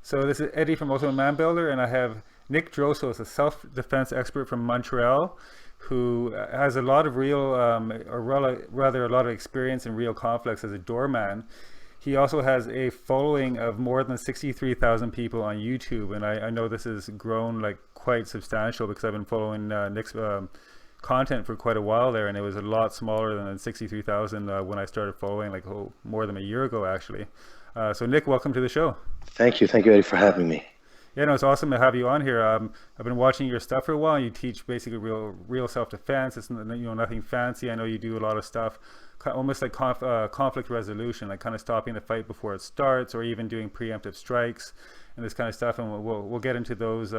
So this is Eddie from Ultimate Man Builder, and I have Nick Drossos, a self-defense expert from Montreal, who has a lot of rather a lot of experience in real conflicts as a doorman. He also has a following of more than 63,000 people on YouTube, and I know this has grown like quite substantial because I've been following Nick's content for quite a while there, and it was a lot smaller than 63,000 when I started following more than a year ago actually. So Nick, welcome to the show. Thank you, Eddie, for having me. Yeah, no, it's awesome to have you on here. I've been watching your stuff for a while. You teach basically real self-defense. It's nothing fancy. I know you do a lot of stuff, almost like conflict resolution, like kind of stopping the fight before it starts, or even doing preemptive strikes and this kind of stuff. And we'll get into those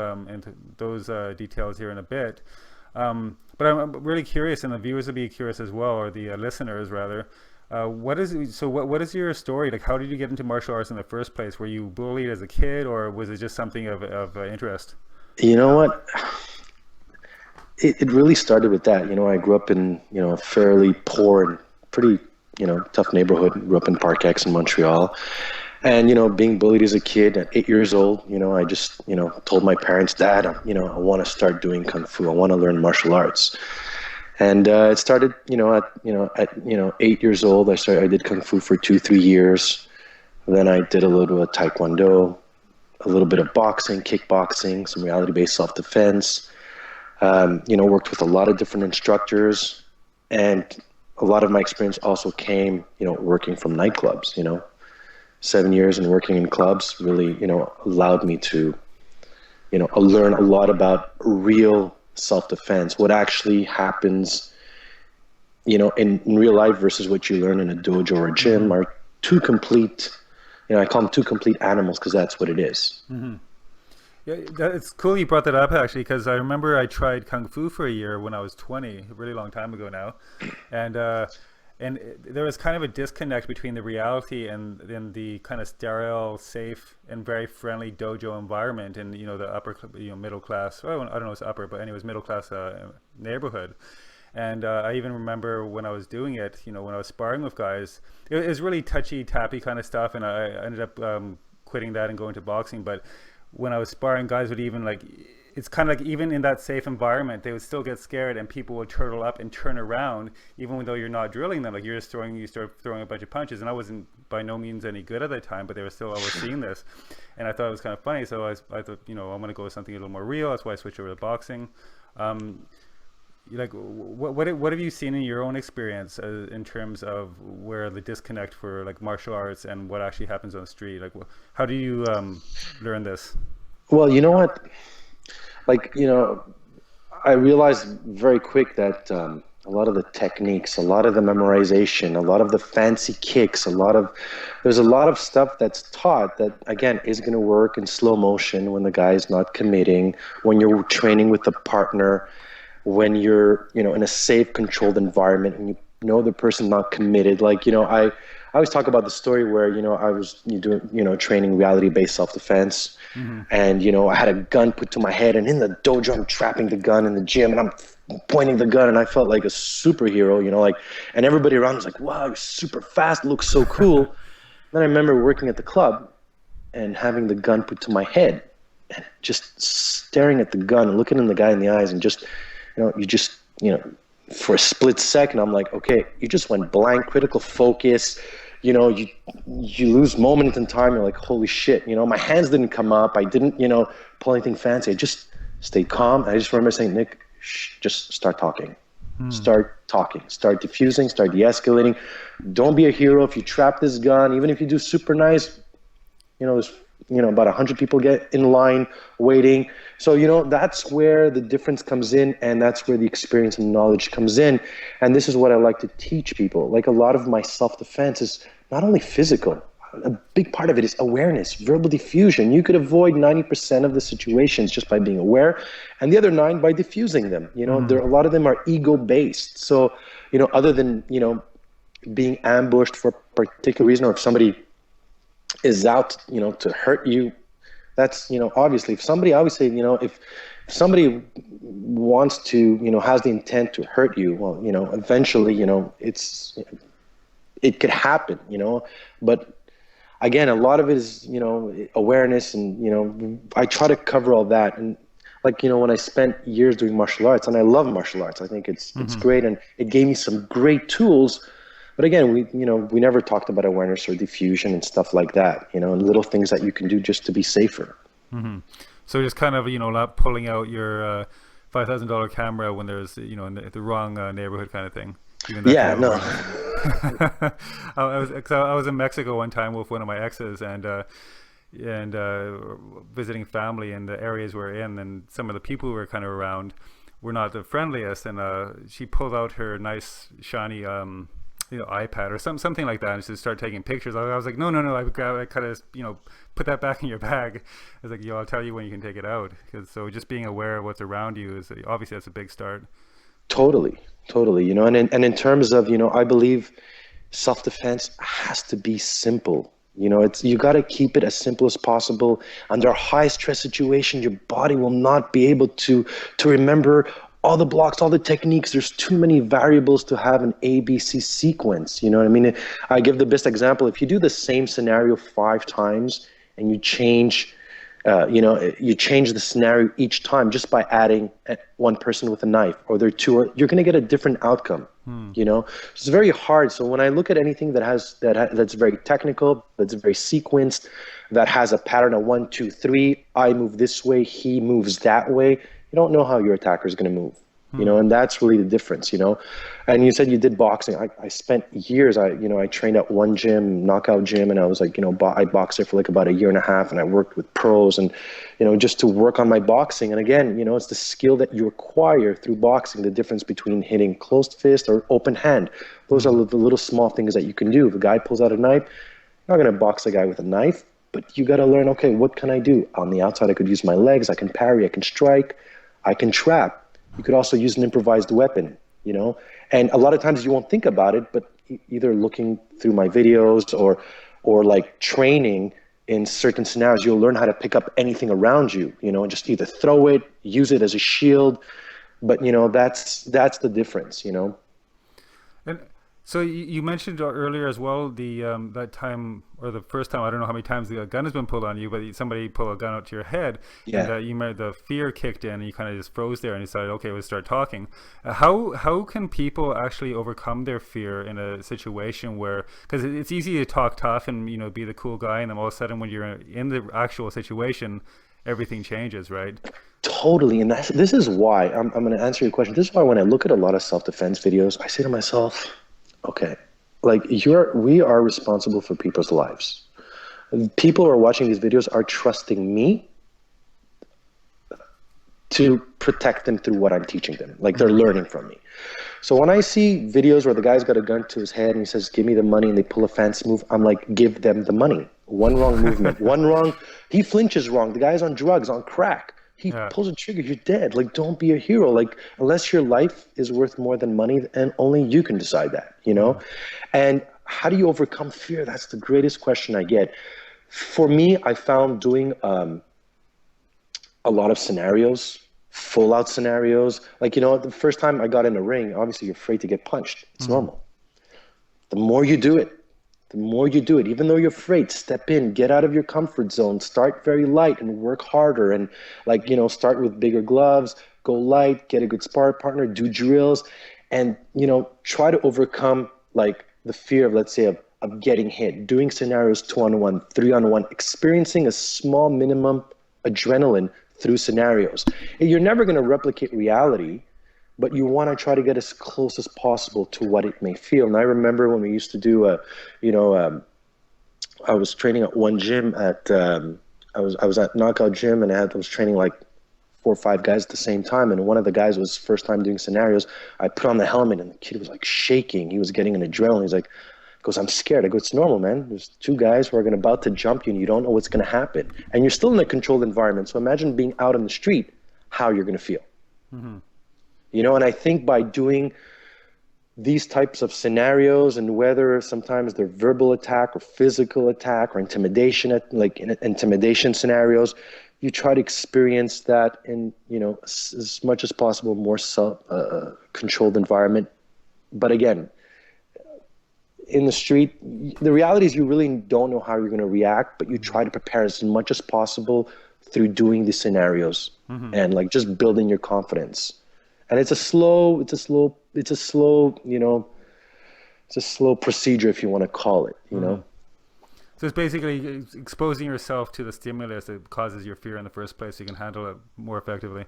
details here in a bit. But I'm really curious, and the viewers will be curious as well, or the listeners rather. What is your story? Like, how did you get into martial arts in the first place? Were you bullied as a kid, or was it just something of interest? You know what? It really started with that. I grew up in, a fairly poor and pretty, tough neighborhood. Grew up in Park X in Montreal. And, being bullied as a kid at 8 years old, I just, told my parents, Dad, I want to start doing Kung Fu. I want to learn martial arts. And it started, at 8 years old. I did Kung Fu for 2-3 years. Then I did a little bit of Taekwondo, a little bit of boxing, kickboxing, some reality-based self-defense. Worked with a lot of different instructors, and a lot of my experience also came, working from nightclubs. 7 years and working in clubs really, allowed me to, learn a lot about real self-defense, what actually happens, in real life versus what you learn in a dojo or a gym are two complete, I call them two complete animals because that's what it is. Mm-hmm. Yeah, it's cool you brought that up actually, because I remember I tried Kung Fu for a year when I was 20, a really long time ago now, and there was kind of a disconnect between the reality and then the kind of sterile, safe, and very friendly dojo environment in the upper, middle class. Well, I don't know if it's upper, but anyways, middle class neighborhood. And I even remember when I was doing it, when I was sparring with guys, it was really touchy, tappy kind of stuff, and I ended up quitting that and going to boxing. But when I was sparring, guys would even it's kind of like even in that safe environment, they would still get scared, and people would turtle up and turn around, even though you're not drilling them. Like you start throwing a bunch of punches, and I wasn't by no means any good at that time, but they were still overseeing this, and I thought it was kind of funny. So I thought, I'm going to go with something a little more real. That's why I switched over to boxing. What have you seen in your own experience in terms of where the disconnect for like martial arts and what actually happens on the street? Like, how do you learn this? Well, you know what? I realized very quick that a lot of the techniques, a lot of the memorization, a lot of the fancy kicks, there's a lot of stuff that's taught that, again, is going to work in slow motion when the guy is not committing, when you're training with a partner, when you're, in a safe, controlled environment, and the person's not committed. I always talk about the story where, I was doing, training reality-based self-defense. Mm-hmm. And, I had a gun put to my head, and in the dojo, I'm trapping the gun in the gym, and I'm pointing the gun, and I felt like a superhero, and everybody around was like, wow, you're super fast, looks so cool. Then I remember working at the club and having the gun put to my head and just staring at the gun and looking in the guy in the eyes and just, for a split second, I'm like, okay, you just went blank, critical focus. You lose moment in time. You're like, holy shit, my hands didn't come up. I didn't, pull anything fancy. I just stayed calm. I just remember saying, Nick, just start talking. Start talking. Start diffusing. Start de-escalating. Don't be a hero. If you trap this gun, even if you do super nice, there's, about 100 people get in line waiting. So, that's where the difference comes in, and that's where the experience and knowledge comes in. And this is what I like to teach people. Like, a lot of my self-defense is not only physical. A big part of it is awareness, verbal diffusion. You could avoid 90% of the situations just by being aware, and the other 9 by diffusing them. A lot of them are ego-based. So, other than, being ambushed for a particular reason, or if somebody is out, to hurt you, that's, obviously, if somebody, I always say, if somebody wants to, has the intent to hurt you, well, eventually, it could happen, but again, a lot of it is, you know, awareness, and, you know, I try to cover all that. And like, you know, when I spent years doing martial arts, and I love martial arts, I think it's great, and it gave me some great tools. But again, we never talked about awareness or diffusion and stuff like that, you know, and little things that you can do just to be safer. So just kind of, you know, not pulling out your $5,000 camera when there's, you know, in the wrong neighborhood kind of thing. Even that Yeah, kind of no. awareness. I was in Mexico one time with one of my exes, and visiting family in the areas we're in, and some of the people who were kind of around were not the friendliest, and she pulled out her nice shiny you know, iPad or something like that, and she started taking pictures. I was like, no, I kind of, you know, put that back in your bag. I was like, yo, I'll tell you when you can take it out. So just being aware of what's around you is obviously that's a big start. Totally. You know, and in terms of, you know, I believe self-defense has to be simple. You know, you got to keep it as simple as possible. Under a high stress situation, your body will not be able to remember all the blocks, all the techniques. There's too many variables to have an ABC sequence. You know what I mean? I give the best example. If you do the same scenario 5 times and you change, you change the scenario each time just by adding one person with a knife, or there are two, you're going to get a different outcome. You know, it's very hard. So when I look at anything that's very technical, that's very sequenced, that has a pattern of 1, 2, 3, I move this way, he moves that way, you don't know how your attacker is going to move. You know, and that's really the difference, you know. And you said you did boxing. I spent years, I trained at one gym, Knockout Gym, and I was like, you know, I boxed there for like about a year and a half, and I worked with pros, and, you know, just to work on my boxing. And again, you know, it's the skill that you acquire through boxing, the difference between hitting closed fist or open hand. Those are the little small things that you can do. If a guy pulls out a knife, you're not going to box a guy with a knife, but you got to learn, okay, what can I do? On the outside, I could use my legs, I can parry, I can strike, I can trap. You could also use an improvised weapon, you know, and a lot of times you won't think about it, but either looking through my videos or like training in certain scenarios, you'll learn how to pick up anything around you, you know, and just either throw it, use it as a shield. But, you know, that's the difference, you know. And so you mentioned earlier as well the that time, or the first time, I don't know how many times the gun has been pulled on you, but somebody pulled a gun out to your head, Yeah. and the fear kicked in, and you kind of just froze there, and you decided, okay, we'll start talking. How can people actually overcome their fear in a situation where, because it's easy to talk tough and, you know, be the cool guy, and then all of a sudden when you're in the actual situation, everything changes, right? Totally. And this is why I'm going to answer your question. This is why when I look at a lot of self-defense videos, I say to myself, okay, like we are responsible for people's lives. People who are watching these videos are trusting me to protect them through what I'm teaching them. Like, they're learning from me. So when I see videos where the guy's got a gun to his head and he says, give me the money, and they pull a fancy move, I'm like, give them the money. One wrong movement, he flinches wrong. The guy's on drugs, on crack. He pulls a trigger, you're dead. Like, don't be a hero. Like, unless your life is worth more than money, and only you can decide that, you know? And how do you overcome fear? That's the greatest question I get. For me, I found doing a lot of scenarios, full out scenarios. Like, you know, the first time I got in a ring, obviously you're afraid to get punched. It's normal. The more you do it, even though you're afraid, step in, get out of your comfort zone, start very light and work harder, and, like, you know, start with bigger gloves, go light, get a good spar partner, do drills, and, you know, try to overcome like the fear of, let's say, of getting hit, doing scenarios 2-on-1, 3-on-1, experiencing a small minimum adrenaline through scenarios. You're never going to replicate reality, but you want to try to get as close as possible to what it may feel. And I remember when we used to do I was training at one gym I was at Knockout Gym, and I was training like 4 or 5 guys at the same time. And one of the guys was first time doing scenarios. I put on the helmet, and the kid was like shaking. He was getting an adrenaline. He's like, goes, I'm scared. I go, it's normal, man. There's 2 guys who are about to jump you, and you don't know what's going to happen. And you're still in a controlled environment. So imagine being out in the street, how you're going to feel. You know, and I think by doing these types of scenarios, and whether sometimes they're verbal attack or physical attack or intimidation, like in intimidation scenarios, you try to experience that in, you know, as much as possible, more controlled environment. But again, in the street, the reality is you really don't know how you're going to react, but you try to prepare as much as possible through doing these scenarios and like just building your confidence. And it's a slow, you know, it's a slow procedure, if you want to call it, you know? So it's basically exposing yourself to the stimulus that causes your fear in the first place so you can handle it more effectively.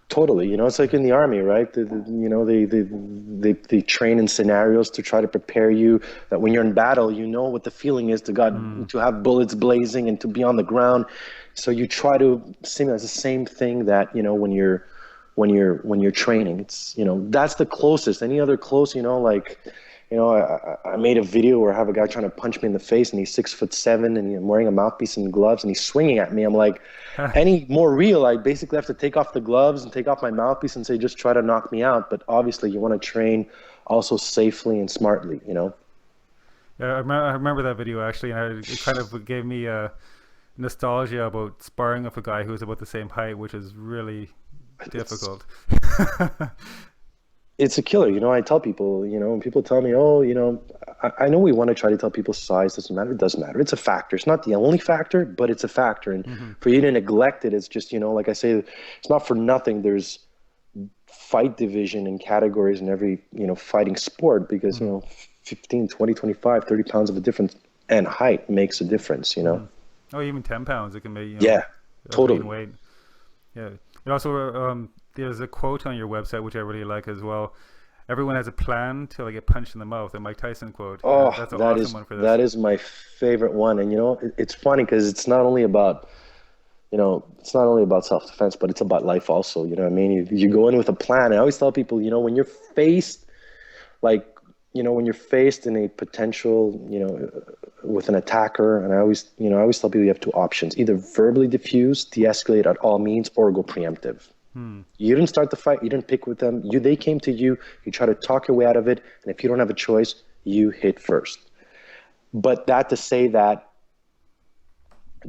Totally. You know, it's like in the army, right? You know, they train in scenarios to try to prepare you that when you're in battle, you know what the feeling is to have bullets blazing and to be on the ground. So you try to simulate the same thing that, you know, when you're training. It's, you know, that's the closest. Any other close, you know, like, you know, I made a video where I have a guy trying to punch me in the face and he's 6'7" and I'm wearing a mouthpiece and gloves and he's swinging at me. I'm like, any more real, I basically have to take off the gloves and take off my mouthpiece and say, just try to knock me out. But obviously you want to train also safely and smartly, you know? Yeah, I remember that video actually, and it kind of gave me nostalgia about sparring with a guy who was about the same height, which is really difficult. It's a killer. You know, I tell people, you know, when people tell me, oh, you know, I know we want to try to tell people size doesn't matter. It doesn't matter. It's a factor. It's not the only factor, but it's a factor. And for you to neglect it, it's just, you know, like I say, it's not for nothing. There's fight division and categories in every, you know, fighting sport because, you know, 15, 20, 25, 30 pounds of a difference and height makes a difference, you know? Oh, even 10 pounds, it can be, you know, yeah, totally. Weight. Yeah. And also, there's a quote on your website, which I really like as well. Everyone has a plan till they get punched in the mouth. The Mike Tyson quote. Oh, that's an awesome one for this. That is my favorite one. And, you know, it's funny because it's not only about, you know, it's not only about self-defense, but it's about life also. You know what I mean? You go in with a plan. I always tell people, you know, when you're faced, like, you know, when you're faced in a potential, you know, with an attacker, and I always tell people you have two options: either verbally diffuse, de-escalate at all means, or go preemptive. You didn't start the fight. You didn't pick with them. They came to you. You try to talk your way out of it, and if you don't have a choice, you hit first. But that to say that,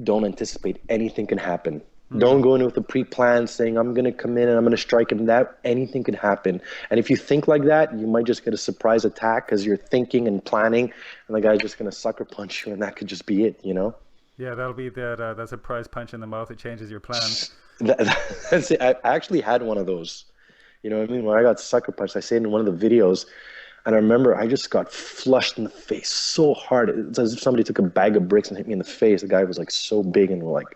don't anticipate anything can happen. Don't go in with a pre-plan saying I'm going to come in and I'm going to strike him. That anything could happen. And if you think like that, you might just get a surprise attack because you're thinking and planning, and the guy's just going to sucker punch you, and that could just be it, you know? Yeah, that'll be that surprise punch in the mouth that changes your plan. That's it. I actually had one of those. You know what I mean? When I got sucker punched, I say it in one of the videos, and I remember I just got flushed in the face so hard. It's as if somebody took a bag of bricks and hit me in the face. The guy was like so big and like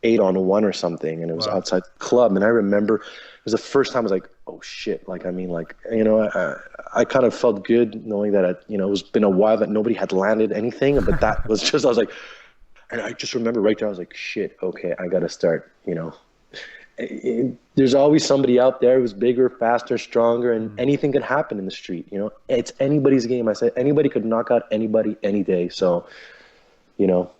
8-on-1 or something, and it was outside the club. And I remember it was the first time I was like, oh shit. Like, I mean, like, you know, I kind of felt good knowing that, you know, it's been a while that nobody had landed anything, but that was just, I was like, and I just remember right there, I was like, shit, okay, I got to start, you know. There's always somebody out there who's bigger, faster, stronger, and anything can happen in the street, you know. It's anybody's game. I said anybody could knock out anybody any day. So, you know.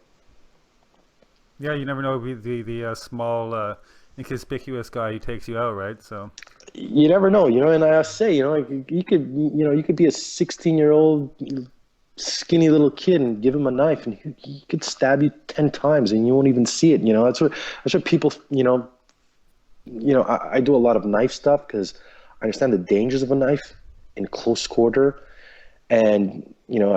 Yeah, you never know. The small, inconspicuous guy who takes you out, right? So you never know, you know. And I say, you know, you could be a 16-year-old skinny little kid and give him a knife, and he could stab you 10 times, and you won't even see it. You know, that's what people, you know. I do a lot of knife stuff because I understand the dangers of a knife in close quarter. And, you know,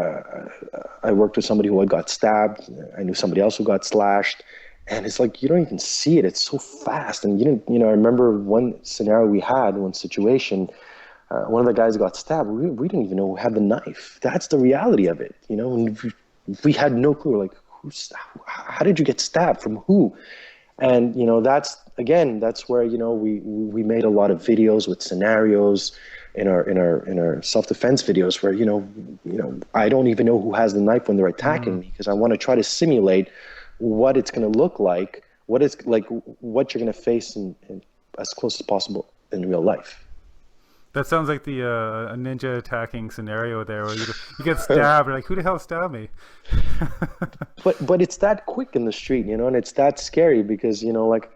I worked with somebody who had got stabbed. I knew somebody else who got slashed. And it's like, you don't even see it. It's so fast. And I remember one scenario we had, one situation, one of the guys got stabbed. We didn't even know who had the knife. That's the reality of it. You know, and we had no clue. Like, how did you get stabbed? From who? And, you know, that's where, you know, we made a lot of videos with scenarios in our self-defense videos where, you know, I don't even know who has the knife when they're attacking me, because I want to try to simulate what it's going to look like, what you're going to face in as close as possible in real life. That sounds like the a ninja attacking scenario there, where you get stabbed. You're like, who the hell stabbed me? but it's that quick in the street, you know, and it's that scary because, you know, like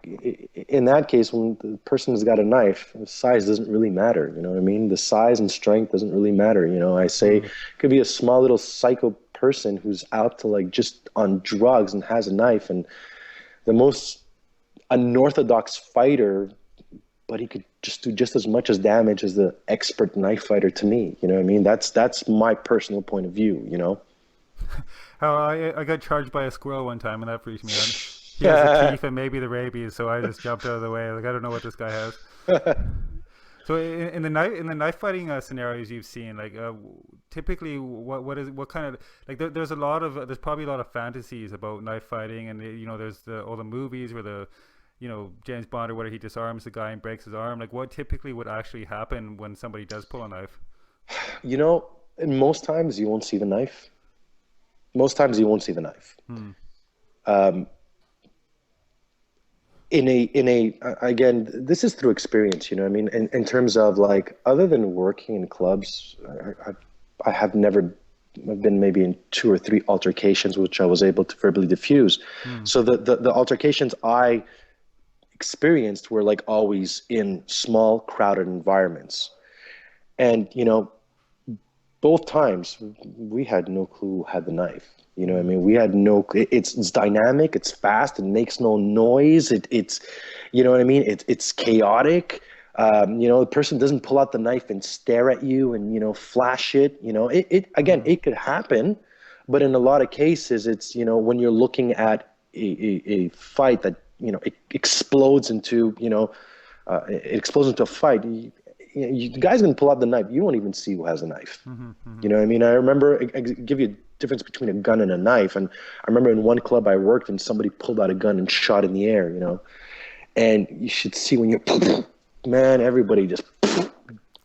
in that case, when the person has got a knife, the size doesn't really matter. You know what I mean? The size and strength doesn't really matter. You know, I say it could be a small little psycho person who's out to like just on drugs and has a knife, and the most unorthodox fighter, but he could just do just as much as damage as the expert knife fighter to me. You know what I mean? That's my personal point of view, you know? How I got charged by a squirrel one time, and that freaked me out. He has the teeth and maybe the rabies, so I just jumped out of the way. Like I don't know what this guy has. So in the knife fighting scenarios you've seen, like typically what kind of like there's probably a lot of fantasies about knife fighting, and there's all the movies where James Bond or whatever, he disarms the guy and breaks his arm. Like what typically would actually happen when somebody does pull a knife? And most times you won't see the knife. Most times you won't see the knife. Um, again, this is through experience, you know what I mean? In terms of like, other than working in clubs, I have never, I've been maybe in 2 or 3 altercations, which I was able to verbally diffuse. So the altercations I experienced were like always in small, crowded environments. And, both times we had no clue who had the knife. You know what I mean? We had it's dynamic, it's fast, it makes no noise. It's, you know what I mean? It's chaotic. The person doesn't pull out the knife and stare at you and, flash it. Again, it could happen, but in a lot of cases, it's, when you're looking at a fight that, it explodes into, a fight. The guy's gonna pull out the knife. You won't even see who has a knife. You know what I mean? I remember, I give you a difference between a gun and a knife. And I remember in one club I worked and somebody pulled out a gun and shot in the air, and you should see when you're, man, everybody just,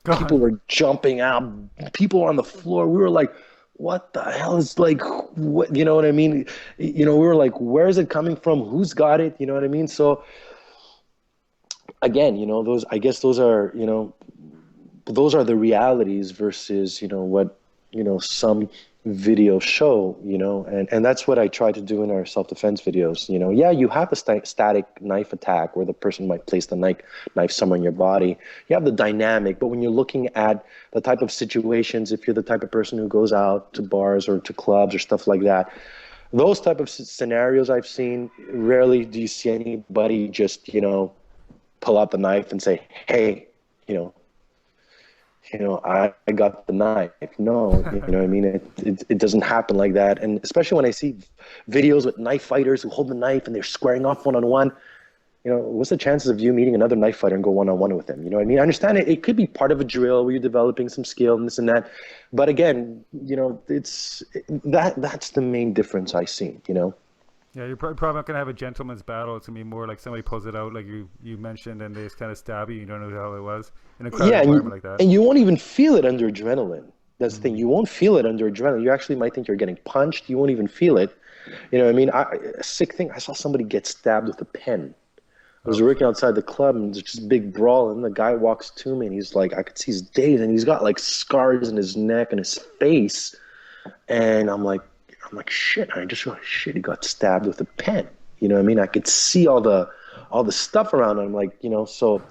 people were jumping out, people were on the floor. We were like, what the hell is like, what, you know what I mean? We were like, where is it coming from? Who's got it? You know what I mean? So again, those are the realities versus, what, some videos show, and that's what I try to do in our self-defense videos. Yeah, you have the static knife attack where the person might place the knife somewhere in your body. You have the dynamic, but when you're looking at the type of situations, if you're the type of person who goes out to bars or to clubs or stuff like that, those type of scenarios I've seen, rarely do you see anybody just, pull out the knife and say, hey, I got the knife. No, you know what I mean? It doesn't happen like that. And especially when I see videos with knife fighters who hold the knife and they're squaring off one-on-one, what's the chances of you meeting another knife fighter and go one-on-one with them? You know what I mean? I understand it could be part of a drill where you're developing some skill and this and that. But again, that's the main difference I see, Yeah, you're probably not going to have a gentleman's battle. It's going to be more like somebody pulls it out, like you mentioned, and they just kind of stab you. You don't know how it was in a crowded environment like that. And you won't even feel it under adrenaline. That's the thing. You won't feel it under adrenaline. You actually might think you're getting punched. You won't even feel it. You know what I mean? A sick thing, I saw somebody get stabbed with a pen. I was working outside the club, and there's just a big brawl, and the guy walks to me, and he's like, I could see his days, and he's got like scars in his neck and his face. And I'm like, shit, I just realized, shit, he got stabbed with a pen. You know what I mean? I could see all the stuff around him. Like, so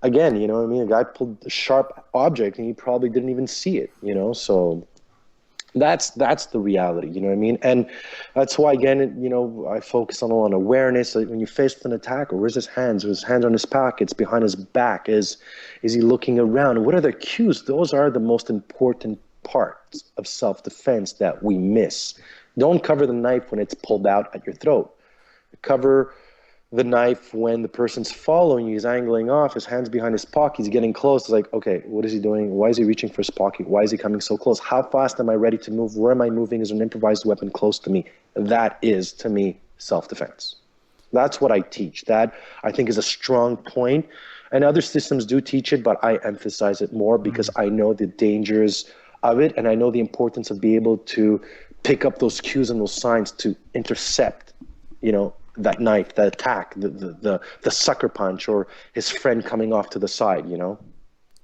again, you know what I mean? A guy pulled a sharp object and he probably didn't even see it, so that's the reality, you know what I mean? And that's why, again, I focus on awareness. Like when you face with an attacker, where's his hands? His hands on his pockets, behind his back? Is he looking around? What are the cues? Those are the most important parts of self-defense that we miss. Don't cover the knife when it's pulled out at your throat. Cover the knife when the person's following you, he's angling off, his hands behind his pocket, he's getting close. It's like, okay, what is he doing? Why is he reaching for his pocket? Why is he coming so close? How fast am I ready to move? Where am I moving? Is an improvised weapon close to me? That is, to me, self-defense. That's what I teach. That, I think, is a strong point. And other systems do teach it, but I emphasize it more because I know the dangers of it, and I know the importance of being able to pick up those cues and those signs to intercept, that knife, that attack, the sucker punch, or his friend coming off to the side,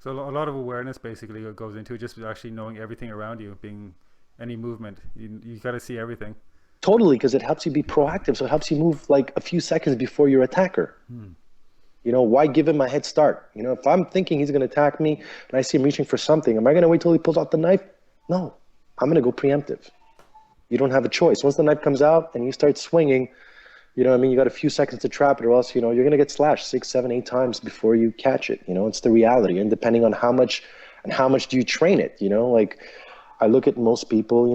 So a lot of awareness basically goes into it, just actually knowing everything around you, being any movement. You got to see everything. Totally, because it helps you be proactive. So it helps you move like a few seconds before your attacker. Why give him a head start? If I'm thinking he's going to attack me and I see him reaching for something, am I going to wait till he pulls out the knife? No, I'm going to go preemptive. You don't have a choice. Once the knife comes out and you start swinging, You know what I mean? You got a few seconds to trap it, or else, you're going to get slashed 6, 7, 8 times before you catch it. It's the reality. And depending on how much do you train it, like I look at most people,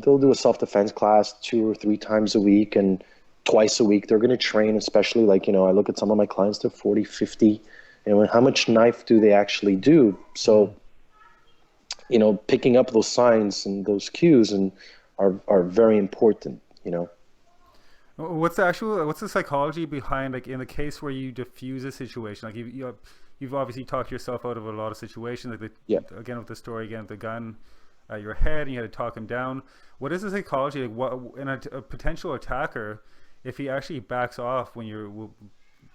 they'll do a self-defense class 2 or 3 times a week, and twice a week they're going to train, especially like, I look at some of my clients, they're 40, 50, how much knife do they actually do? So, picking up those signs and those cues are very important. What's the psychology behind, like, in the case where you diffuse a situation, like you've obviously talked yourself out of a lot of situations, like again with the story again with the gun at your head, and you had to talk him down. What is the psychology, like, what in a potential attacker, if he actually backs off when you're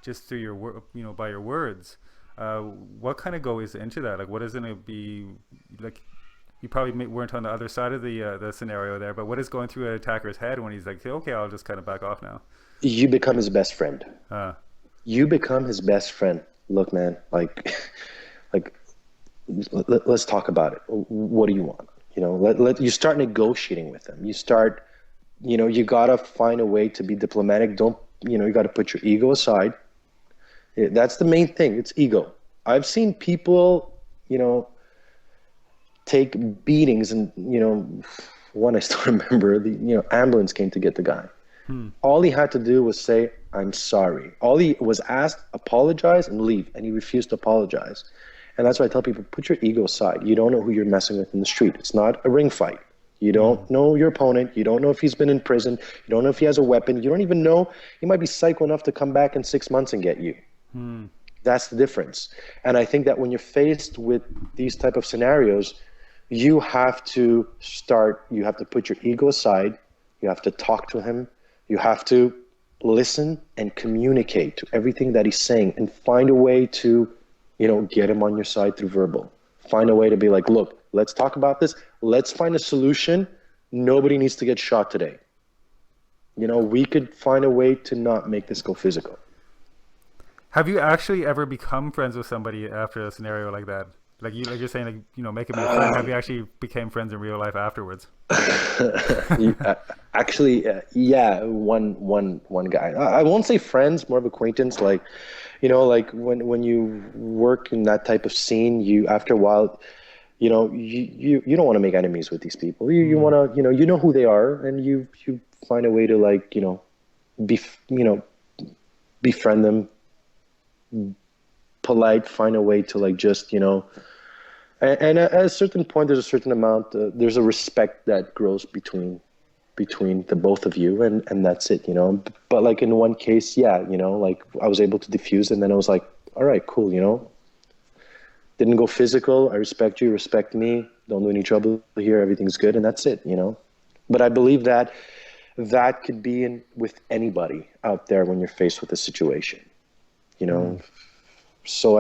just through your by your words, what kind of goes into that? Like, what is going to be like? You probably weren't on the other side of the scenario there, but what is going through an attacker's head when he's like, okay, I'll just kind of back off now? You become his best friend. You become his best friend. Look, man, like let's talk about it. What do you want? You start negotiating with them. You start, you gotta find a way to be diplomatic. You gotta put your ego aside. That's the main thing. It's ego. I've seen people, take beatings, and one I still remember, the ambulance came to get the guy. All he had to do was say, I'm sorry. All he was asked, apologize and leave, and he refused to apologize. And that's why I tell people, put your ego aside. You don't know who you're messing with in the street. It's not a ring fight. You don't know your opponent. You don't know if he's been in prison. You don't know if he has a weapon. You don't even know, he might be psycho enough to come back in 6 months and get you. That's the difference. And I think that when you're faced with these type of scenarios, you have to put your ego aside. You have to talk to him. You have to listen and communicate to everything that he's saying, and find a way to, get him on your side through verbal. Find a way to be like, look, let's talk about this. Let's find a solution. Nobody needs to get shot today. We could find a way to not make this go physical. Have you actually ever become friends with somebody after a scenario like that? Like you're saying, like, make him a friend. Have you actually became friends in real life afterwards? Actually, yeah, one guy. I won't say friends, more of acquaintance. Like, like when you work in that type of scene, you after a while, you don't want to make enemies with these people. You want to, you know who they are, and you find a way to, like, befriend them, polite, find a way to, like, just, and at a certain point, there's a certain amount, there's a respect that grows between the both of you, and that's it, But like in one case, yeah, like I was able to diffuse, and then I was like, all right, cool, didn't go physical. I respect you, respect me. Don't do any trouble here. Everything's good, and that's it, But I believe that could be with anybody out there when you're faced with a situation, So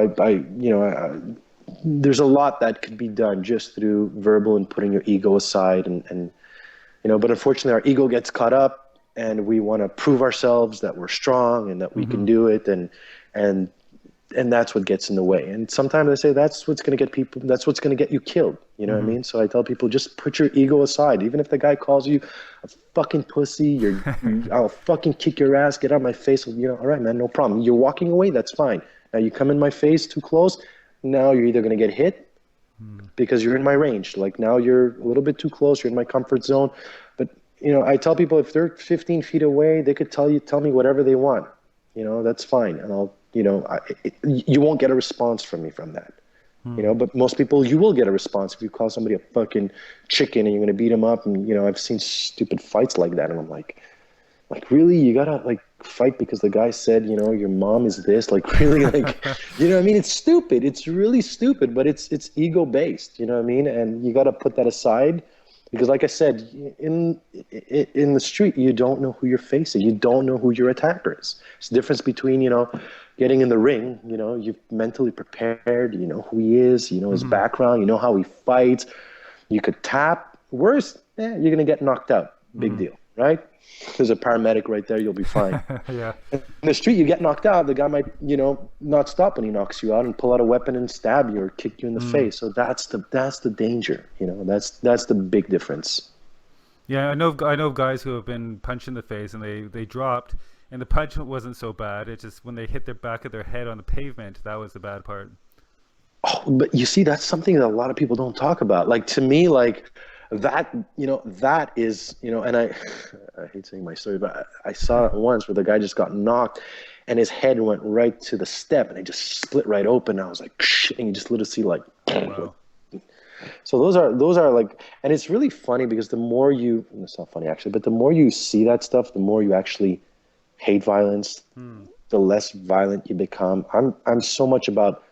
there's a lot that could be done just through verbal and putting your ego aside, and but unfortunately our ego gets caught up, and we want to prove ourselves that we're strong and that we can do it, and that's what gets in the way. And sometimes I say that's what's going to get you killed. What I mean? So I tell people, just put your ego aside. Even if the guy calls you a fucking pussy, I'll fucking kick your ass, get out of my face. All right, man, no problem. You're walking away, that's fine. Now you come in my face too close, now you're either going to get hit because you're in my range. Like, now you're a little bit too close, you're in my comfort zone. But, I tell people, if they're 15 feet away, they could tell me whatever they want. That's fine. And I'll, you won't get a response from me from that. But most people, you will get a response if you call somebody a fucking chicken and you're going to beat them up. And, I've seen stupid fights like that. And I'm like, really? You got to, like, fight because the guy said, your mom is this? Like, really? Like, what I mean? It's stupid. It's really stupid, but it's ego based, what I mean? And you got to put that aside, because, like I said, in the street, you don't know who you're facing. You don't know who your attacker is. It's the difference between, getting in the ring, you've mentally prepared, you know who he is, his background, you know how he fights. You could tap. Worse, you're going to get knocked out. Big deal, right? There's a paramedic right there, you'll be fine. Yeah. In the street, you get knocked out, the guy might, not stop when he knocks you out and pull out a weapon and stab you or kick you in the face. So that's the danger, that's the big difference. Yeah, I know guys who have been punched in the face and they dropped, And the punch wasn't so bad. It's just when they hit their back of their head on the pavement, that was the bad part. Oh, but you see, that's something that a lot of people don't talk about. Like to me, like that, that is, and I hate saying my story, but I saw it once where the guy just got knocked and his head went right to the step and it just split right open. I was like, and you just literally see like, Oh wow. so those are like, and it's really funny because the more it's not funny actually, but the more you see that stuff, the more you actually hate violence, the less violent you become. I'm so much about,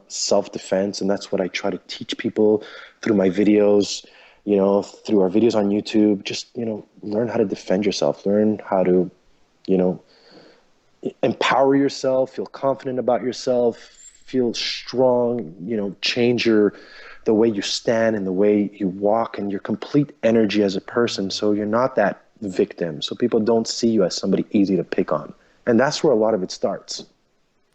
self-defense, and that's what I try to teach people through my videos, through our videos on YouTube. Just, learn how to defend yourself, learn how to, you know, empower yourself, feel confident about yourself, feel strong, change the way you stand and the way you walk and your complete energy as a person. So you're not that victim. So people don't see you as somebody easy to pick on. And that's where a lot of it starts.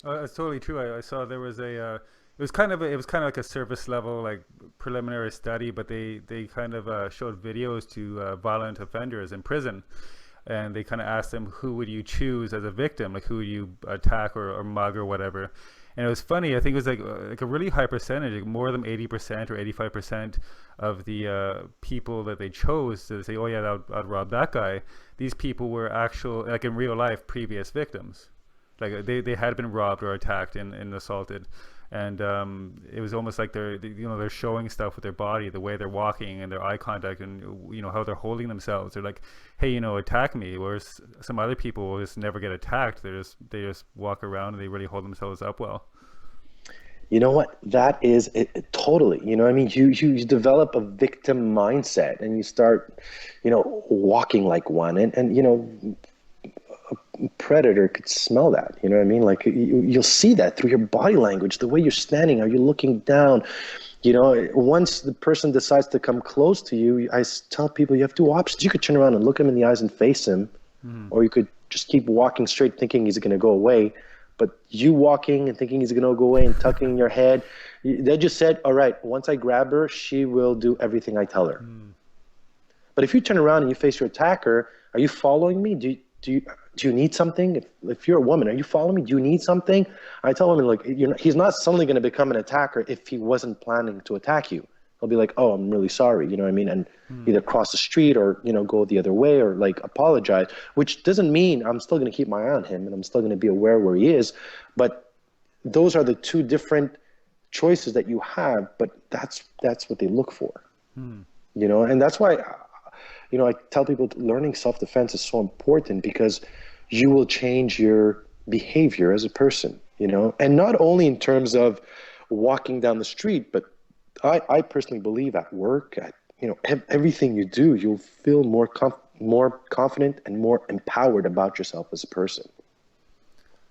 That's totally true. I saw there was it was kind of like a surface level like preliminary study, but they kind of showed videos to violent offenders in prison, and they kind of asked them, who would you choose as a victim, like who would you attack or mug or whatever. And it was funny. I think it was like a really high percentage, like more than 80% or 85% of the people that they chose to say, oh yeah, I'd rob that guy. These people were actual, like in real life, previous victims. Like they had been robbed or attacked and assaulted, and it was almost like they're showing stuff with their body, the way they're walking and their eye contact, and how they're holding themselves. They're like, hey, attack me. Whereas some other people will just never get attacked. They just walk around and they really hold themselves up well. You know what? That is it, totally. I mean, you develop a victim mindset and you start, walking like one, and predator could smell that. You know what I mean? Like you'll see that through your body language, the way you're standing. Are you looking down? Once the person decides to come close to you, tell people you have two options. You could turn around and look him in the eyes and face him, or you could just keep walking straight thinking he's going to go away. But you walking and thinking he's going to go away and tucking your head, they just said, all right, once I grab her, she will do everything I tell her. But if you turn around and you face your attacker, are you following me? Do you need something? If you're a woman, are you following me? Do you need something? I tell women, like, he's not suddenly going to become an attacker if he wasn't planning to attack you. He'll be like, oh, I'm really sorry, you know what I mean? And either cross the street or, go the other way or like apologize, which doesn't mean I'm still going to keep my eye on him and I'm still going to be aware where he is. But those are the two different choices that you have, but that's what they look for, and that's why, I tell people learning self-defense is so important because you will change your behavior as a person, and not only in terms of walking down the street, but I personally believe at work, at everything you do, you'll feel more confident and more empowered about yourself as a person.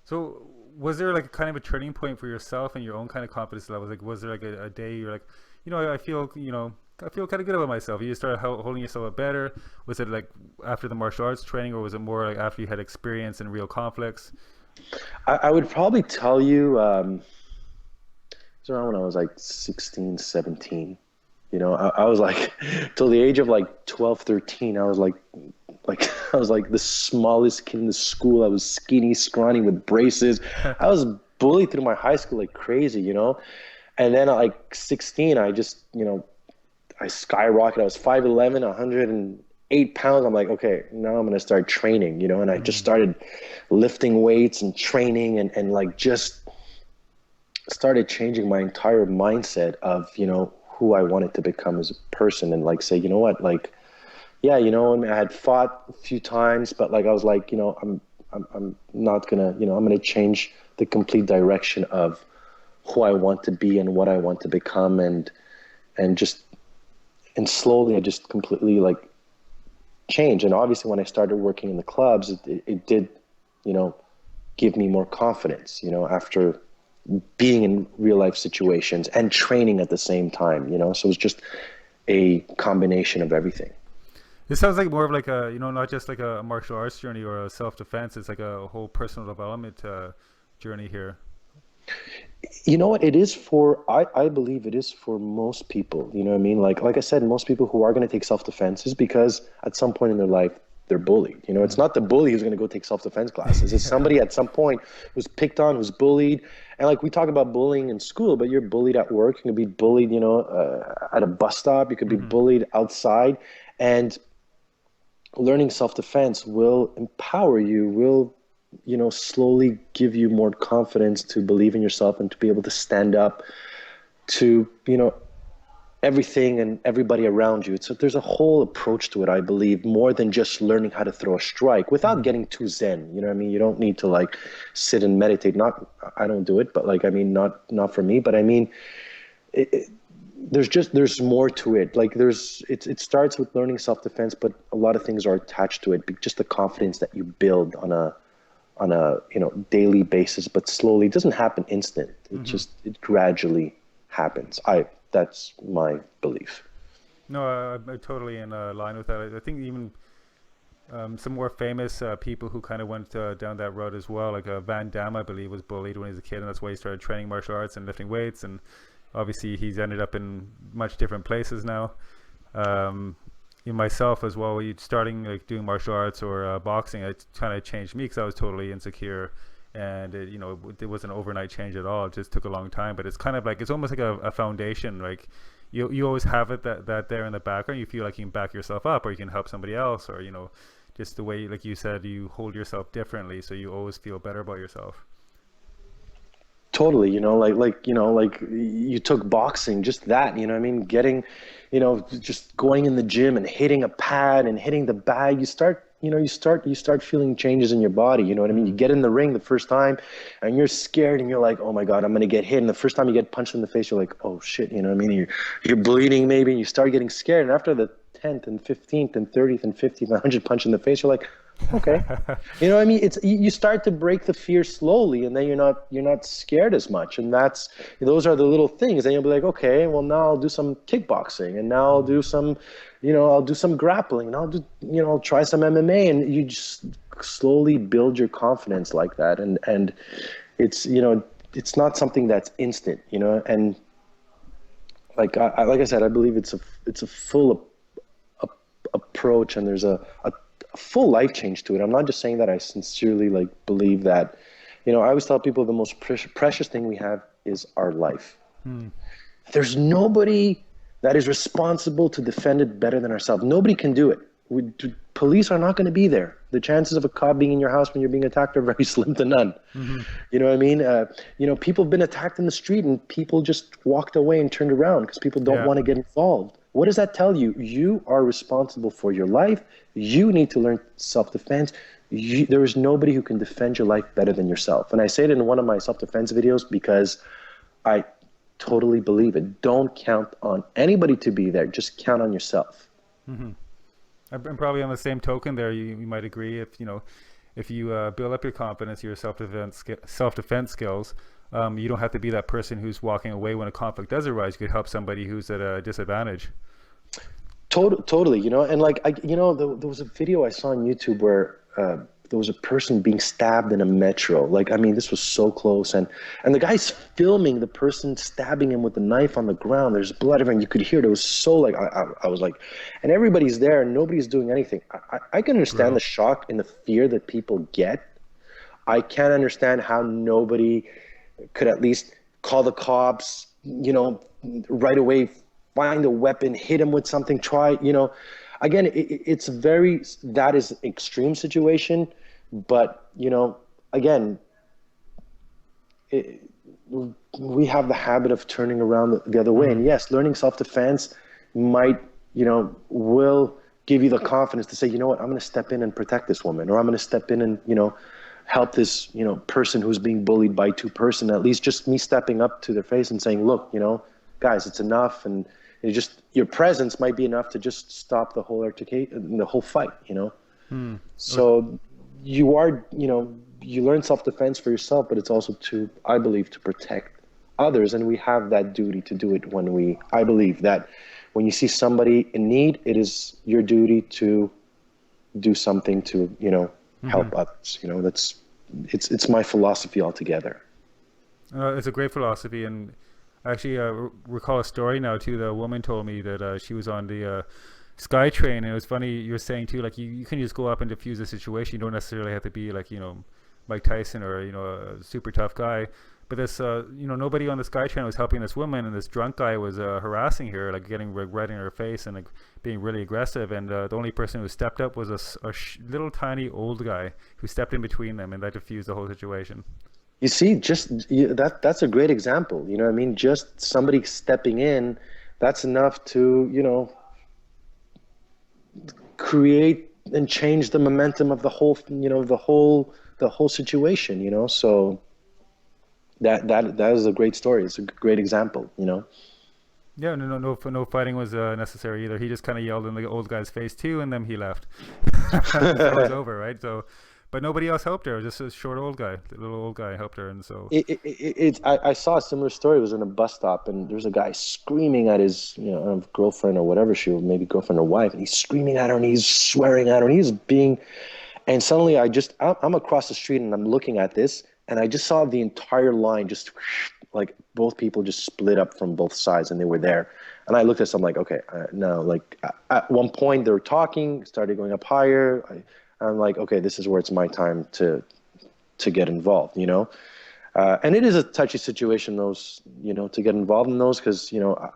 So was there like a kind of a turning point for yourself and your own kind of confidence levels? Like, was there like a day you're like, I feel kind of good about myself? You started holding yourself up better. Was it like after the martial arts training, or was it more like after you had experience in real conflicts? I would probably tell you, it was around when I was like 16, 17. I was like, till the age of like 12, 13, I was like I was like the smallest kid in the school. I was skinny, scrawny with braces. I was bullied through my high school like crazy, And then at like 16, I just, I skyrocketed. I was 5'11", 108 pounds. I'm like, okay, now I'm going to start training, and I just started lifting weights and training and like just started changing my entire mindset of, who I wanted to become as a person, and like say, you know what, like, yeah, I mean, I had fought a few times, but like I was like, I'm not gonna, I'm gonna change the complete direction of who I want to be and what I want to become, and slowly I just completely like change. And obviously when I started working in the clubs, it did, give me more confidence, after being in real life situations and training at the same time, so it was just a combination of everything. This sounds like more of like a, not just like a martial arts journey or a self-defense. It's like a whole personal development journey here. You know what it is for, I believe it is for most people, you know what I mean? Like I said, most people who are going to take self-defense is because at some point in their life, they're bullied. You know, it's not the bully who's going to go take self-defense classes. It's somebody at some point who's picked on, who's bullied. And like we talk about bullying in school, but you're bullied at work. You can be bullied, you know, at a bus stop. You could be bullied outside. And learning self-defense will empower you, will, you know, slowly give you more confidence to believe in yourself and to be able to stand up to, you know, everything and everybody around you. So there's a whole approach to it, I believe, more than just learning how to throw a strike without getting too zen. You know what I mean? You don't need to like sit and meditate. I don't do it, but like, I mean, not for me, but I mean, there's more to it. Like it starts with learning self-defense, but a lot of things are attached to it. Just the confidence that you build on a, you know, daily basis, but slowly. It doesn't happen instant. It gradually happens. That's my belief. No, I'm totally in line with that. I think even some more famous people who kind of went down that road as well, like Van Damme, I believe, was bullied when he was a kid, and that's why he started training martial arts and lifting weights. And obviously, he's ended up in much different places now. In myself as well, starting like doing martial arts or boxing, it kind of changed me because I was totally insecure. And you know, it wasn't an overnight change at all. It just took a long time, but it's kind of like, it's almost like a foundation. Like you always have it that there in the background. You feel like you can back yourself up, or you can help somebody else, or, you know, just the way, like you said, you hold yourself differently, so you always feel better about yourself. Totally, you know, like you know, like you took boxing, just that, you know what I mean, getting, you know, just going in the gym and hitting a pad and hitting the bag, you start feeling changes in your body, you know what I mean? You get in the ring the first time and you're scared and you're like, oh my God, I'm going to get hit. And the first time you get punched in the face, you're like, oh shit, you know what I mean? You're bleeding maybe, and you start getting scared. And after the 10th and 15th and 30th and 50th and 100th punch in the face, you're like, okay. You know what I mean? You start to break the fear slowly, and then you're not scared as much. And those are the little things. And you'll be like, okay, well, now I'll do some kickboxing, and now I'll do some, you know, I'll do some grappling, and I'll try some MMA, and you just slowly build your confidence like that. And it's, you know, it's not something that's instant, you know. And like I said, I believe it's a full approach, and there's a full life change to it. I'm not just saying that. I sincerely like believe that, you know, I always tell people the most precious thing we have is our life. There's nobody that is responsible to defend it better than ourselves. Nobody can do it. Police are not going to be there. The chances of a cop being in your house when you're being attacked are very slim to none. You know what I mean? You know, people have been attacked in the street and people just walked away and turned around because people don't want to get involved. What does that tell you? You are responsible for your life. You need to learn self-defense. There is nobody who can defend your life better than yourself. And I say it in one of my self-defense videos because I totally believe it. Don't count on anybody to be there. Just count on yourself. And probably on the same token there, you might agree, if you build up your confidence, your self-defense skills, you don't have to be that person who's walking away when a conflict does arise. You could help somebody who's at a disadvantage. Totally, you know, and like, you know, there was a video I saw on YouTube where there was a person being stabbed in a metro. Like, I mean, this was so close, and the guy's filming the person stabbing him with the knife on the ground. There's blood everywhere, and you could hear it. It was so like, I was like, and everybody's there, and nobody's doing anything. I can understand the shock and the fear that people get. I can't understand how nobody could at least call the cops, you know, right away, find a weapon, hit him with something, try, you know. Again, that is extreme situation, but, you know, again, we have the habit of turning around the other way. And yes, learning self-defense might, you know, will give you the confidence to say, you know what, I'm going to step in and protect this woman, or I'm going to step in and, you know, help this, you know, person who's being bullied by two person. At least just me stepping up to their face and saying, look, you know, guys, it's enough. And your presence might be enough to just stop the whole the whole fight, you know? So you are, you know, you learn self-defense for yourself, but it's also I believe, to protect others. And we have that duty to do it I believe that when you see somebody in need, it is your duty to do something to, you know, help others. You know, it's my philosophy altogether. It's a great philosophy. And actually, recall a story now too. The woman told me that she was on the SkyTrain, and it was funny you were saying too, like you can just go up and diffuse a situation. You don't necessarily have to be like, Mike Tyson or, a super tough guy. But this, nobody on the SkyTrain was helping this woman, and this drunk guy was harassing her, like getting red in her face and like being really aggressive. And the only person who stepped up was a little tiny old guy who stepped in between them, and that diffused the whole situation. You see, that's a great example. You know what I mean? Just somebody stepping in, that's enough to, create and change the momentum of the whole, the whole situation, So that is a great story. It's a great example, Yeah, no fighting was necessary either. He just kind of yelled in the old guy's face too, and then he left. So it was over, right? So, but nobody else helped her. Just a short old guy, the little old guy helped her, and so. I saw a similar story. It was in a bus stop, and there's a guy screaming at his, girlfriend or whatever maybe girlfriend or wife, and he's screaming at her and he's swearing at her and he's being, and suddenly I'm across the street and I'm looking at this, and I just saw the entire line just like both people just split up from both sides, and they were there. And I looked at some like, okay, no, like at one point they were talking, started going up higher. I'm like, okay, this is where it's my time to get involved, and it is a touchy situation, those, to get involved in those, because,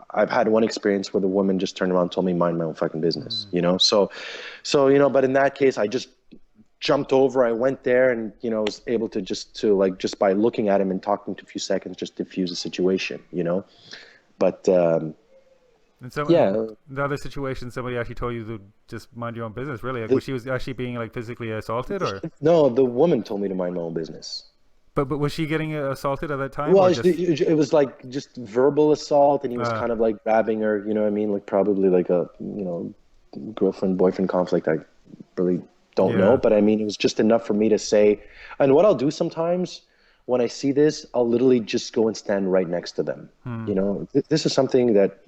I've had one experience where the woman just turned around and told me, mind my own fucking business, so, but in that case, I just jumped over, I went there and, was able to just by looking at him and talking to a few seconds, just diffuse the situation, but, and so, yeah. In the other situation, somebody actually told you to just mind your own business. Really, like, she was actually being like physically assaulted, or no? The woman told me to mind my own business. But was she getting assaulted at that time? Well, it was like just verbal assault, and he was kind of like grabbing her. You know what I mean? Like probably like a girlfriend boyfriend conflict. I really don't know, but I mean it was just enough for me to say. And what I'll do sometimes, when I see this, I'll literally just go and stand right next to them. This is something that,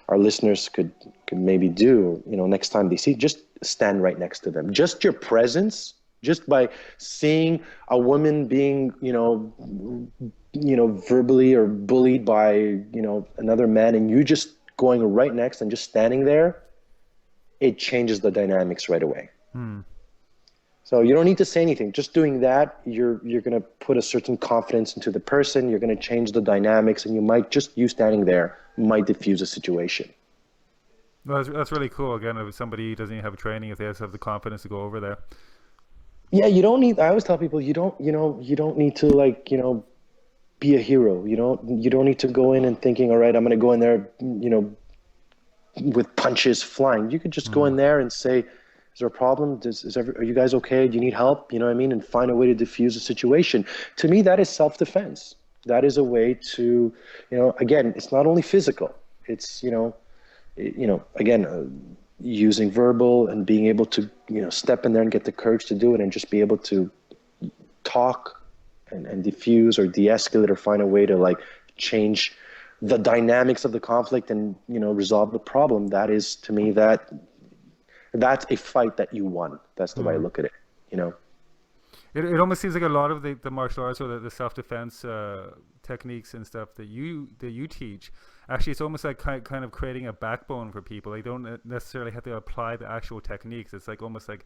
our listeners could maybe do, next time they see, just stand right next to them. Just your presence, just by seeing a woman being, verbally or bullied by, another man, and you just going right next and just standing there, it changes the dynamics right away. So you don't need to say anything. Just doing that, you're going to put a certain confidence into the person. You're going to change the dynamics, and you standing there might diffuse a situation. Well, that's really cool. Again, if somebody doesn't even have training, if they have the confidence to go over there. Yeah, you don't need. I always tell people you don't need to be a hero. You don't need to go in and thinking, all right, I'm going to go in there, with punches flying. You could just go in there and say, is there a problem? Are you guys okay? Do you need help? You know what I mean? And find a way to diffuse a situation. To me, that is self-defense. That is a way to, again, it's not only physical. It's, again, using verbal and being able to, step in there and get the courage to do it, and just be able to talk and diffuse or de-escalate or find a way to change the dynamics of the conflict and, resolve the problem. That is, to me, that's a fight that you won. That's the way I look at it, It almost seems like a lot of the martial arts or the self-defense techniques and stuff that you teach, actually it's almost like kind of creating a backbone for people. They don't necessarily have to apply the actual techniques. It's like almost like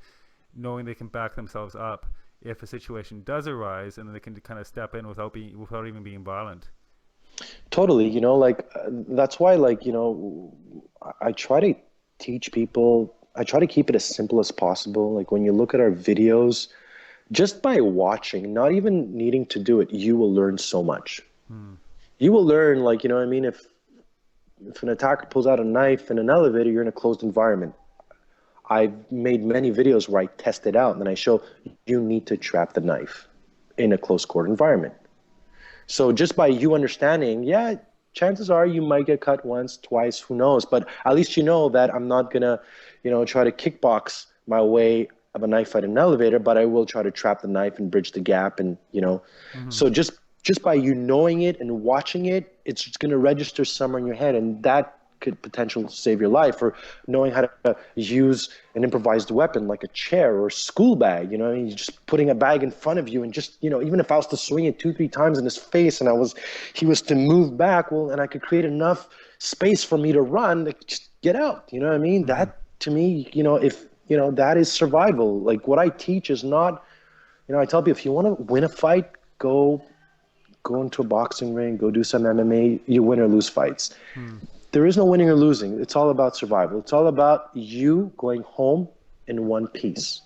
knowing they can back themselves up if a situation does arise, and then they can kind of step in without even being violent. Totally. That's why, I try to teach people, I try to keep it as simple as possible. Like when you look at our videos, just by watching, not even needing to do it, you will learn so much. You will learn, if an attacker pulls out a knife in an elevator, you're in a closed environment. I've made many videos where I test it out and then I show you need to trap the knife in a closed court environment. So just by you understanding, chances are you might get cut once, twice, who knows? But at least you know that I'm not gonna, try to kickbox my way of a knife fight in an elevator, but I will try to trap the knife and bridge the gap, and So just by you knowing it and watching it, it's just gonna register somewhere in your head, and that could potentially save your life. Or knowing how to use an improvised weapon like a chair or a school bag, you're just putting a bag in front of you, and just, even if I was to swing it 2-3 times in his face and he was to move back, and I could create enough space for me to run, get out. You know what I mean? That to me, if that is survival. Like what I teach is not, I tell people if you want to win a fight, go into a boxing ring, go do some MMA, you win or lose fights. There is no winning or losing. It's all about survival. It's all about you going home in one piece.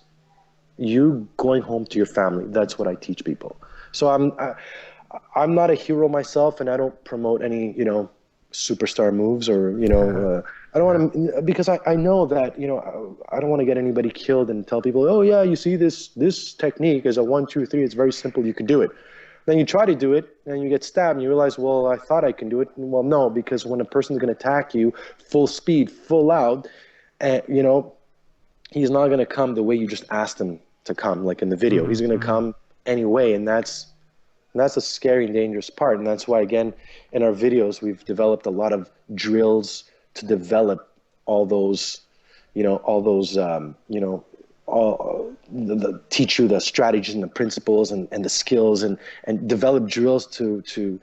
You going home to your family. That's what I teach people. So I'm not a hero myself, and I don't promote any, superstar moves or, I don't want to, because I know that, I don't want to get anybody killed and tell people, oh yeah, you see this technique is a 1, 2, 3. It's very simple. You can do it. Then you try to do it and you get stabbed and you realize, well, I thought I can do it. Well, no, because when a person's going to attack you full speed, full out, he's not going to come the way you just asked him to come, like in the video. He's going to come anyway, and that's a scary and dangerous part. And that's why, again, in our videos, we've developed a lot of drills to develop all those, teach you the strategies and the principles and the skills and develop drills to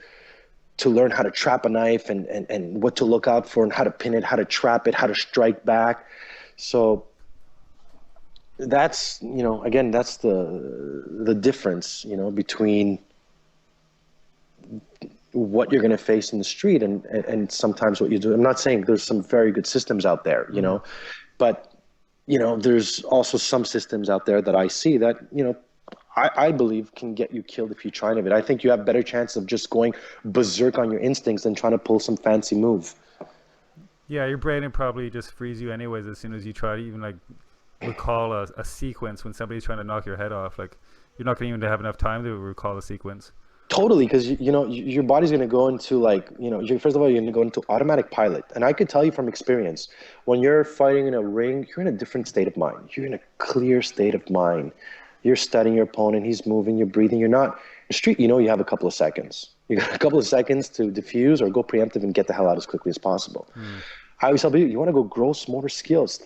learn how to trap a knife and what to look out for and how to pin it, how to trap it, how to strike back. So that's, again, that's the difference, between what you're going to face in the street and sometimes what you do. I'm not saying there's some very good systems out there, but there's also some systems out there that I see that, I believe can get you killed if you try of it. I think you have better chance of just going berserk on your instincts than trying to pull some fancy move. Yeah, your brain will probably just freeze you anyways as soon as you try to even like recall a sequence when somebody's trying to knock your head off. Like you're not going to even have enough time to recall a sequence. Totally, because your body's going to go into first of all, you're going to go into automatic pilot. And I could tell you from experience, when you're fighting in a ring, you're in a different state of mind. You're in a clear state of mind. You're studying your opponent. He's moving. You're breathing. You're not in the street. You have a couple of seconds. You got a couple of seconds to diffuse or go preemptive and get the hell out as quickly as possible. I always tell people, you want to go gross motor skills.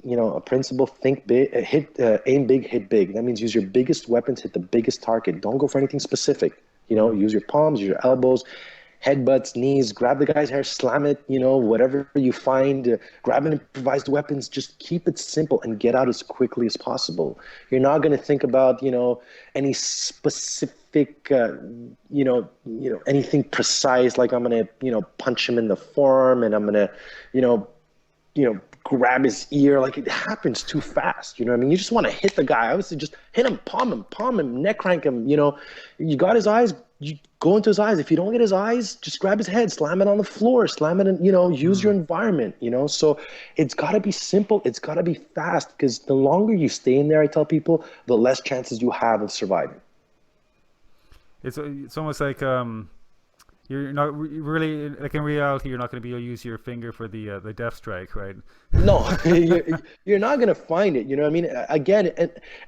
A principle: think big, aim big, hit big. That means use your biggest weapons, hit the biggest target. Don't go for anything specific. Use your palms, use your elbows, headbutts, knees, grab the guy's hair, slam it, whatever you find, grab an improvised weapons, just keep it simple and get out as quickly as possible. You're not going to think about, any specific, anything precise, like I'm going to, punch him in the forearm and I'm going to, grab his ear. Like it happens too fast. You just want to hit the guy. I would say just hit him, palm him, neck crank him. You got his eyes, you go into his eyes. If you don't get his eyes, just grab his head, slam it on the floor, slam it, and, use your environment, So it's got to be simple. It's got to be fast, because the longer you stay in there, I tell people, the less chances you have of surviving. It's almost like, you're not really, like in reality, you're not going to be able to use your finger for the death strike, right? No, you're not going to find it. You know what I mean? Again,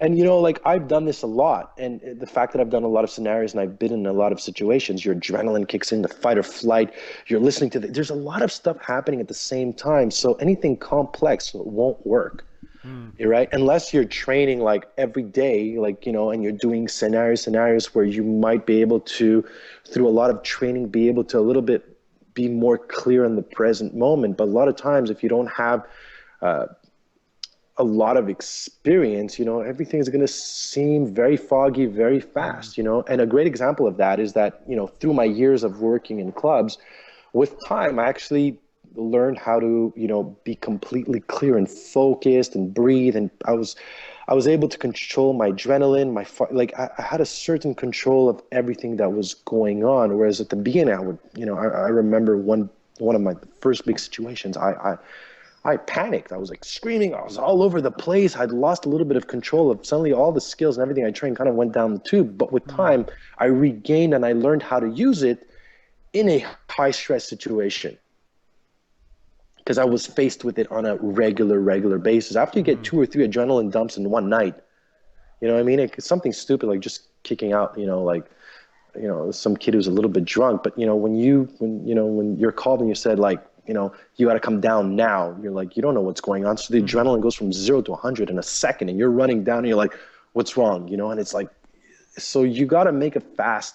and like I've done this a lot. And the fact that I've done a lot of scenarios and I've been in a lot of situations, your adrenaline kicks in, the fight or flight, you're listening to there's a lot of stuff happening at the same time. So anything complex won't work. Right? Unless you're training like every day, like, and you're doing scenarios where you might be able to, through a lot of training, be able to a little bit be more clear in the present moment. But a lot of times, if you don't have a lot of experience, everything is going to seem very foggy, very fast, And a great example of that is that, through my years of working in clubs, with time, I actually learned how to, be completely clear and focused and breathe. And I was able to control my adrenaline, I had a certain control of everything that was going on. Whereas at the beginning, I would, I remember one of my first big situations, I panicked. I was like screaming. I was all over the place. I'd lost a little bit of control of suddenly all the skills and everything I trained kind of went down the tube. But with time, I regained and I learned how to use it in a high stress situation, because I was faced with it on a regular basis. After you get 2 or 3 adrenaline dumps in one night, you know what I mean? It's something stupid like just kicking out, some kid who's a little bit drunk. But when you're called and you said like, you got to come down now, you're like, you don't know what's going on. So the adrenaline goes from 0 to 100 in a second, and you're running down and you're like, what's wrong? And it's like, so you got to make it fast.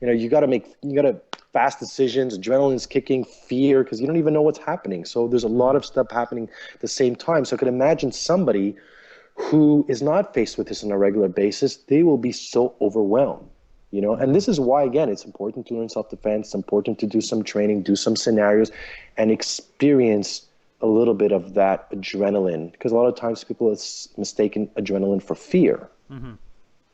You got to fast decisions, adrenaline's kicking, fear, because you don't even know what's happening. So there's a lot of stuff happening at the same time. So I could imagine somebody who is not faced with this on a regular basis, they will be so overwhelmed. And this is why, again, it's important to learn self-defense. It's important to do some training, do some scenarios, and experience a little bit of that adrenaline. Because a lot of times people have mistaken adrenaline for fear.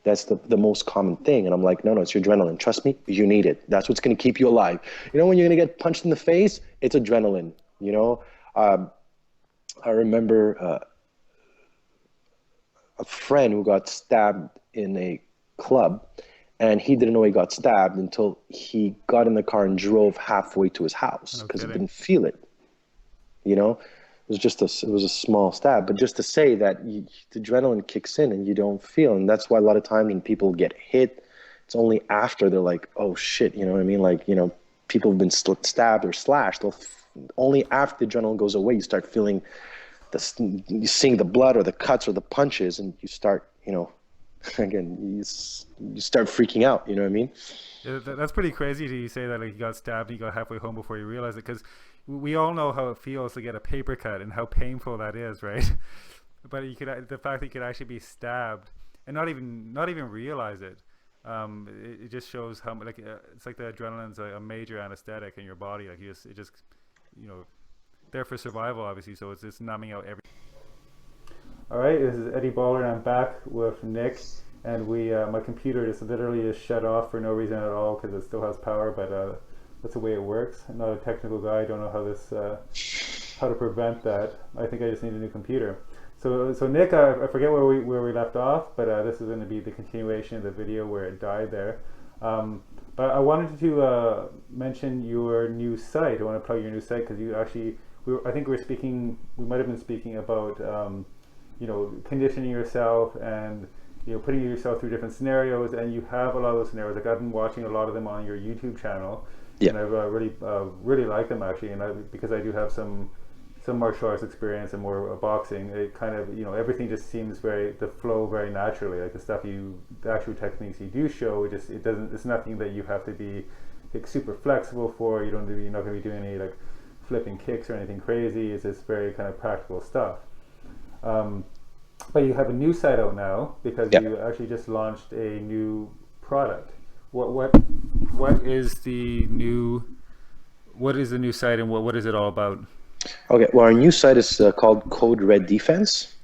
That's the most common thing. And I'm like, no, it's your adrenaline. Trust me, you need it. That's what's going to keep you alive. When you're going to get punched in the face, it's adrenaline. I remember a friend who got stabbed in a club, and he didn't know he got stabbed until he got in the car and drove halfway to his house because he didn't feel it. It was a small stab, but just to say that the adrenaline kicks in and you don't feel, and that's why a lot of times when people get hit, it's only after they're like, oh shit, you know what I mean? Like, people have been stabbed or slashed. Only after the adrenaline goes away, you start feeling you seeing the blood or the cuts or the punches, and you start, again, you start freaking out. You know what I mean? Yeah, that's pretty crazy to you say that, like, you got stabbed, you got halfway home before you realized it, because we all know how it feels to get a paper cut and how painful that is, right? But the fact that you could actually be stabbed and not even realize it, it just shows how, like, it's like the adrenaline's a major anesthetic in your body. Like, it just there for survival, obviously. So it's just numbing out every. All right, this is Eddy Baller, and I'm back with Nick. And my computer just literally shut off for no reason at all because it still has power, but that's the way it works. I'm not a technical guy. I don't know how to prevent that. I think I just need a new computer. So Nick, I forget where we left off, but this is going to be the continuation of the video where it died there. But I wanted to mention your new site. I want to plug your new site because you actually, I think we might have been speaking about conditioning yourself and putting yourself through different scenarios, and you have a lot of those scenarios. Like, I've been watching a lot of them on your YouTube channel, and I've really like them actually. And because I do have some martial arts experience and more boxing, it kind of everything just seems the flow very naturally. Like the actual techniques you do show, it's nothing that you have to be like super flexible for. You're not going to be doing any like flipping kicks or anything crazy. It's just very kind of practical stuff. But you have a new site out now because you actually just launched a new product. What is the new site, and what is it all about? Okay, well, our new site is called Code Red Defense.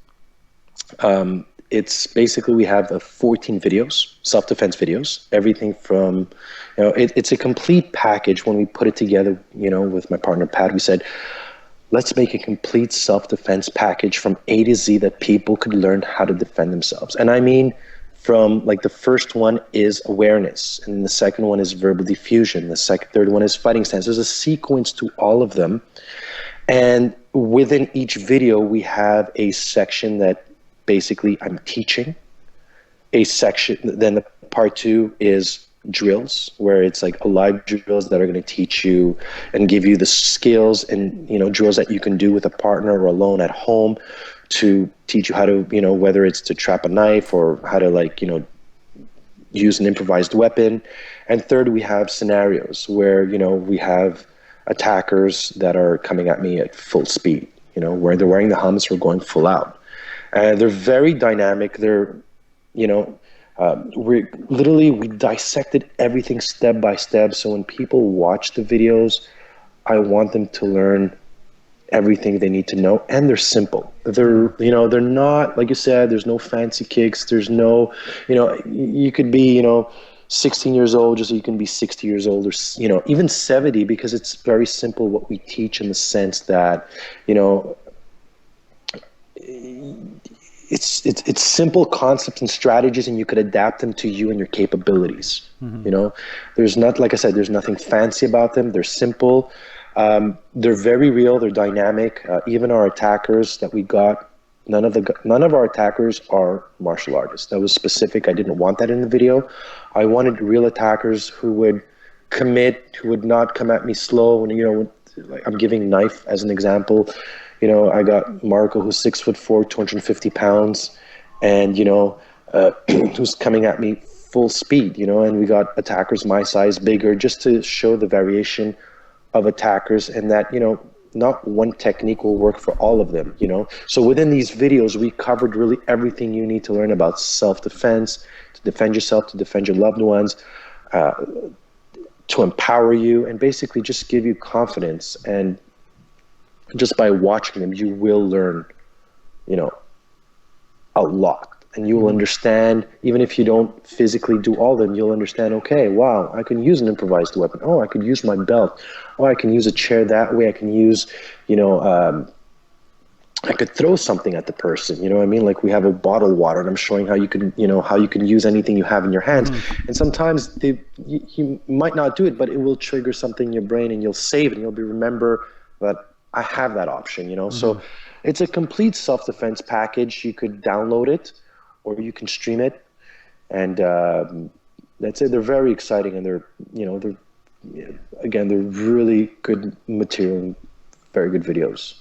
It's basically, we have 14 videos, self-defense videos, everything from, it's a complete package. When we put it together, with my partner Pat, we said, let's make a complete self-defense package from A to Z that people could learn how to defend themselves. And I mean, from like the first one is awareness, and the second one is verbal diffusion. The third one is fighting stance. There's a sequence to all of them. And within each video, we have a section that basically I'm teaching. A section, then the part 2 is drills, where it's like live drills that are going to teach you and give you the skills and drills that you can do with a partner or alone at home to teach you how to whether it's to trap a knife or how to use an improvised weapon. And third, we have scenarios where we have attackers that are coming at me at full speed, where they're wearing the helmets or going full out. They're very dynamic. They're we dissected everything step by step. So when people watch the videos, I want them to learn everything they need to know, and they're simple. They're not, like you said, there's no fancy kicks. There's no, you could be 16 years old just so you can be 60 years old, or even 70, because it's very simple what we teach, in the sense that it's simple concepts and strategies, and you could adapt them to you and your capabilities. There's not, like I said, there's nothing fancy about them. They're simple. They're very real. They're dynamic. Even our attackers that we got, none of our attackers are martial artists. That was specific. I didn't want that in the video. I wanted real attackers who would commit, who would not come at me slow. And like I'm giving knife as an example. I got Marco, who's 6'4", 250 pounds, and who's coming at me full speed, and we got attackers my size, bigger, just to show the variation of attackers, and that, not one technique will work for all of them, So within these videos, we covered really everything you need to learn about self-defense, to defend yourself, to defend your loved ones, to empower you, and basically just give you confidence. And just by watching them, you will learn, a lot. And you will understand, even if you don't physically do all of them, you'll understand, okay, wow, I can use an improvised weapon. Oh, I could use my belt. Oh, I can use a chair that way. I can use, I could throw something at the person, you know what I mean? Like we have a bottle of water and I'm showing how you can, how you can use anything you have in your hands. And sometimes you might not do it, but it will trigger something in your brain and you'll save it and you'll remember that I have that option, So it's a complete self-defense package. You could download it or you can stream it. And that's it. They're very exciting and they're really good material and very good videos.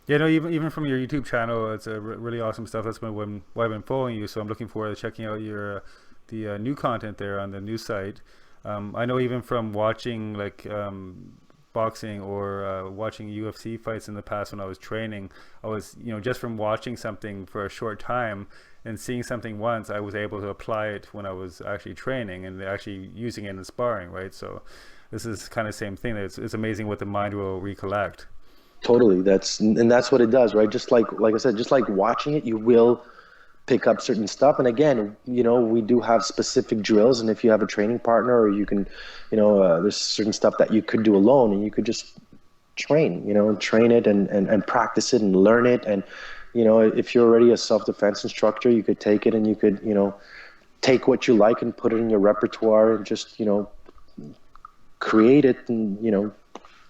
Yeah, no, even from your YouTube channel, it's really awesome stuff. That's why I've been following you. So I'm looking forward to checking out the new content there on the new site. I know even from watching boxing or watching UFC fights in the past when I was training, I was just from watching something for a short time and seeing something once, I was able to apply it when I was actually training and actually using it in sparring, right? So this is kind of the same thing. It's amazing what the mind will recollect. Totally. That's what it does, right? Just like I said, just like watching it, you will pick up certain stuff. And again, we do have specific drills. And if you have a training partner or you can, there's certain stuff that you could do alone and you could just train, train it and practice it and learn it. And, if you're already a self-defense instructor, you could take it and you could, take what you like and put it in your repertoire and just, create it and,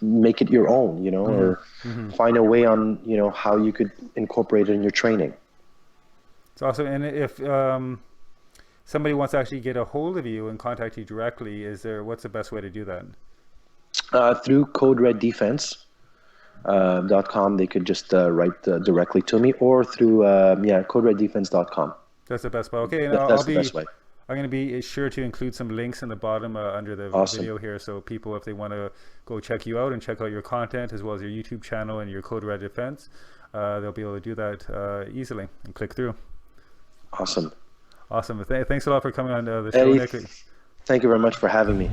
make it your own, or find a way on, how you could incorporate it in your training. It's awesome. And if somebody wants to actually get a hold of you and contact you directly, what's the best way to do that? Through codereddefense.com, they could just write directly to me, or through codereddefense.com. That's the best way. Okay, and that's the best way. I'm going to be sure to include some links in the bottom under the video here, so people, if they want to go check you out and check out your content as well as your YouTube channel and your Code Red Defense, they'll be able to do that easily and click through. Awesome. Thanks a lot for coming on the show, Eddie, Nick. thank you very much for having me.